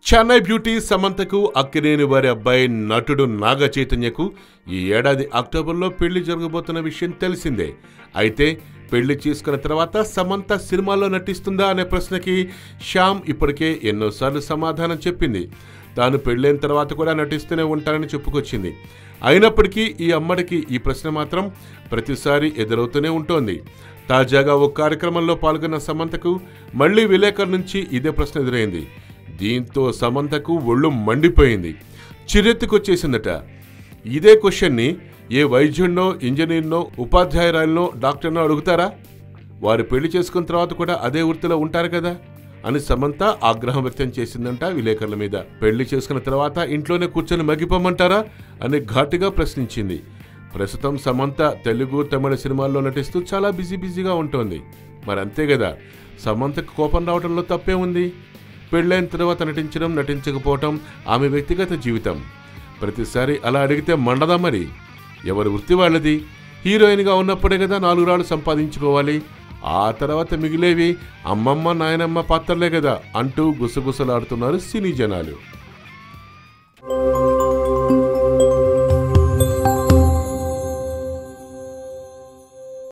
Chennai beauty సమంతకు Akkineni వారి అబ్బాయి నటుడు నాగ చైతన్యకు ఈ ఏడాది అక్టోబర్లో పెళ్లి జరగబోతున్న విషయం తెలిసిందే. అయితే పెళ్లి చేసుకున్న తర్వాత సమంత సినిమాల్లో నటిస్తుందా అనే ప్రశ్నకి శ్యామ్ ఇప్పటికే ఎన్నోసార్లు సమాధానం చెప్పింది. తాను పెళ్లైన తర్వాత కూడా నటిస్తూనే ఉంటానని చెప్పుకొచ్చింది. అయినప్పటికీ ఈ అమ్మడికి ఈ ప్రశ్న మాత్రం ప్రతిసారి ఎదురవుతూనే ఉంటోంది. తాజాగా ఓ కార్యక్రమంలో పాల్గొన్న సమంతకు మళ్లీ విలేకరుల నుంచి ఇదే ప్రశ్న ఎదురైంది. దీంతో సమంతకు ఒళ్ళు మండిపోయింది, చిరెత్తుకొచ్చేసిందట. ఇదే క్వశ్చన్ని ఏ వైద్యుడినో, ఇంజనీర్నో, ఉపాధ్యాయురాలనో, డాక్టర్నో అడుగుతారా? వారు పెళ్లి చేసుకున్న తర్వాత కూడా అదే వృత్తిలో ఉంటారు కదా అని సమంత ఆగ్రహం వ్యక్తం చేసిందంట విలేకరుల మీద. పెళ్లి చేసుకున్న తర్వాత ఇంట్లోనే కూర్చొని మగ్గిపోమంటారా అని ఘాటుగా ప్రశ్నించింది. ప్రస్తుతం సమంత తెలుగు, తమిళ సినిమాల్లో నటిస్తూ చాలా బిజీగా ఉంటోంది. మరి అంతే కదా, సమంతకు కోపం రావడంలో తప్పే ఉంది. పెళ్ళైన తర్వాత నటించడం, నటించకపోవటం ఆమె వ్యక్తిగత జీవితం. ప్రతిసారి అలా అడిగితే మండదా? మరి ఎవరి వృత్తి వాళ్ళది. హీరోయిన్గా ఉన్నప్పుడే కదా 4 రాళ్ళు సంపాదించుకోవాలి. ఆ తర్వాత మిగిలేవి అమ్మమ్మ, నాయనమ్మ పాత్రలే కదా అంటూ గుసగుసలాడుతున్నారు సినీ జనాలు.